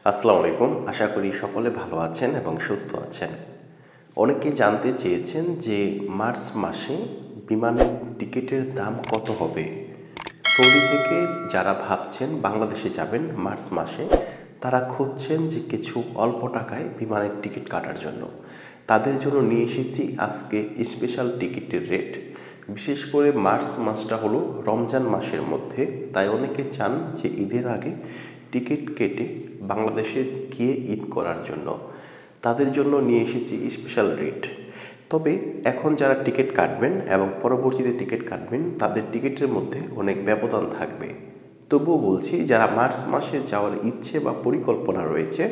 আসসালামু আলাইকুম। আশা করি সকলে ভালো আছেন এবং সুস্থ আছেন। অনেকেই জানতে চেয়েছেন যে মার্চ মাসে বিমানের টিকিটের দাম কত হবে। সৌদি থেকে যারা ভাবছেন বাংলাদেশে যাবেন মার্চ মাসে, তারা খুঁজছেন যে কিছু অল্প টাকায় বিমানের টিকিট কাটার জন্য। তাদের জন্য নিয়ে এসেছি আজকে স্পেশাল টিকিটের রেট। বিশেষ করে মার্চ মাসটা হলো রমজান মাসের মধ্যে, তাই অনেকে চান যে ঈদের আগে টিকিট কেটে বাংলাদেশে গিয়ে ঈদ করার জন্য। তাদের জন্য নিয়ে এসেছি স্পেশাল রেট। তবে এখন যারা টিকিট কাটবেন এবং পরবর্তীতে টিকিট কাটবেন, তাদের টিকিটের মধ্যে অনেক ব্যবধান থাকবে। তবুও বলছি, যারা মার্চ মাসে যাওয়ার ইচ্ছে বা পরিকল্পনা রয়েছে,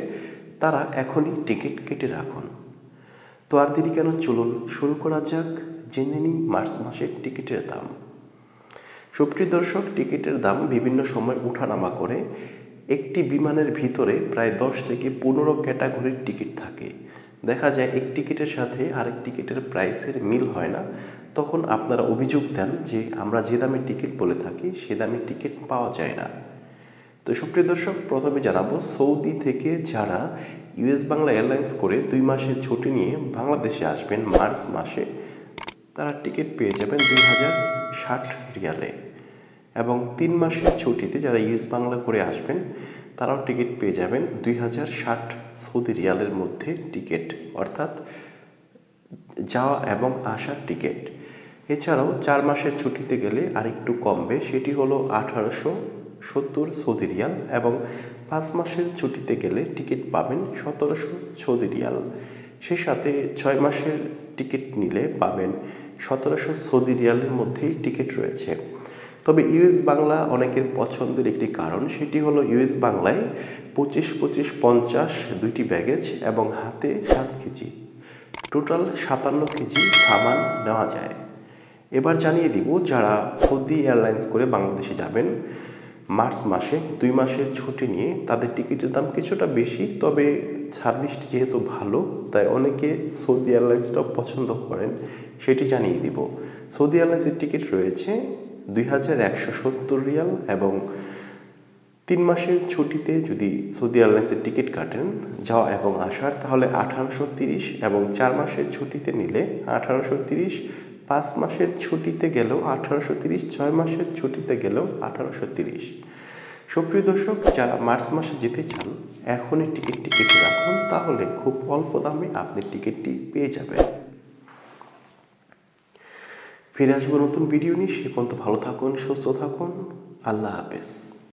তারা এখনই টিকিট কেটে রাখুন। তো আর দেরি কেন, চলুন শুরু করা যাক। জেনে নিই মার্চ মাসের টিকিটের দাম। সুপ্রিয় দর্শক, টিকিটের দাম বিভিন্ন সময় ওঠানামা করে। একটি বিমানের ভিতরে প্রায় 10 থেকে 15 ক্যাটাগরির টিকিট থাকে। দেখা যায় এক টিকিটের সাথে আরেক টিকিটের প্রাইসের মিল হয় না। তখন আপনারা অভিযোগ দেন যে আমরা যে দামে টিকিট বলে থাকি সে দামে টিকিট পাওয়া যায় না। তো সুপ্রিয় দর্শক, প্রথমে জানাবো, সৌদি থেকে যারা ইউএস বাংলা এয়ারলাইন্স করে 2 মাসের ছুটি নিয়ে বাংলাদেশে আসবেন মার্চ মাসে, তারা টিকিট পেয়ে যাবেন 2060 রিয়ালে। এবং 3 মাসের ছুটিতে যারা ইউএস বাংলা করে আসবেন, তারাও টিকিট পেয়ে যাবেন 2060 সৌদি রিয়ালের মধ্যে টিকিট, অর্থাৎ যাওয়া এবং আসার টিকিট। এছাড়াও 4 মাসের ছুটিতে গেলে আরেকটু কমবে, সেটি হলো 1870 সৌদি রিয়াল, এবং 5 মাসের ছুটিতে গেলে টিকিট পাবেন 1700 সৌদি রিয়াল। সেই সাথে 6 মাসের টিকিট নিলে পাবেন 1700 সৌদি রিয়ালের মধ্যেই টিকিট রয়েছে। তবে ইউএস বাংলা অনেকের পছন্দের একটি কারণ, সেটি হলো ইউএস বাংলায় 25-25-50 দুইটি ব্যাগেজ এবং হাতে 7 কেজি, টোটাল 57 কেজি সামান নেওয়া যায়। এবার জানিয়ে দিব, যারা সৌদি এয়ারলাইন্স করে বাংলাদেশে যাবেন মার্চ মাসে 2 মাসের ছুটি নিয়ে, তাদের টিকিটের দাম কিছুটা বেশি। তবে সার্ভিসটি যেহেতু ভালো, তাই অনেকে সৌদি এয়ারলাইন্সটাও পছন্দ করেন, সেটি জানিয়ে দিব। সৌদি এয়ারলাইন্সের টিকিট রয়েছে 2170 রিয়াল, এবং 3 মাসের ছুটিতে যদি সৌদি এয়ারলাইন্সের টিকিট কাটেন যাওয়া এবং আসার, তাহলে 1830, এবং 4 মাসের ছুটিতে নিলে 1830, 5 মাসের ছুটিতে গেলেও 1830, 6 মাসের ছুটিতে গেলেও 1830। সুপ্রিয় দর্শক, যারা মার্চ মাসে যেতে চান এখনই টিকিটটি কেটে রাখুন, তাহলে খুব অল্প দামে আপনি টিকিটটি পেয়ে যাবেন। ফিরে আসবো নতুন ভিডিও নিয়ে। সে পর্যন্ত ভালো থাকুন, সুস্থ থাকুন। আল্লাহ হাফেজ।